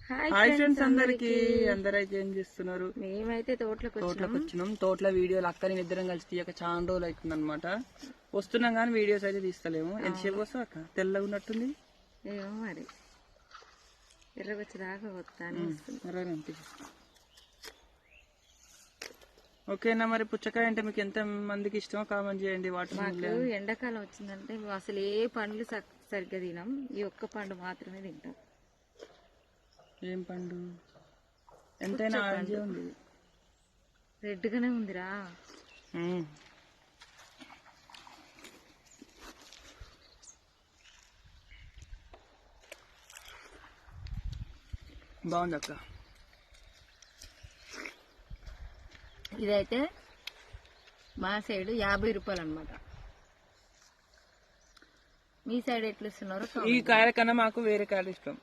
Hi friends అందరికి అందరైతే ఏం చేస్తున్నారు? మేమైతే తోటలోకి వచ్చినాం. తోటల వీడియోలు అక్క నేను ఇద్దరం కలిసి తీయక చాలా రోజులు అవుతుంది అనమాట. వస్తున్నాం కానీ వీడియోస్ అయితే తీస్తలేము. ఎంతసేపు వస్తా అక్క? తెల్లగా ఉన్నట్టుంది. ఏమో మరి ఎర్రగొచ్చేదాకా వస్తాను. ఓకేనా? మరి పుచ్చకాయ అంటే మీకు ఎంత మందికి ఇష్టమో కామెంట్ చేయండి. మాకు ఎండాకాలం వచ్చిందంటే అసలు ఏ పండ్లు సరిగ్గా తినాం. ఈ ఒక్క పండు మాత్రమే తింటాం. ఏం పండు? ఎంతైనా ఉంది, రెడ్ గానే ఉందిరా. బాగుంది అక్క. ఇదైతే మా సైడ్ 50 రూపాయలు అనమాట. మీ సైడ్ ఎట్లా ఇస్తున్నారు? ఈ కాయల కన్నా మాకు వేరే కాయలు ఇష్టం.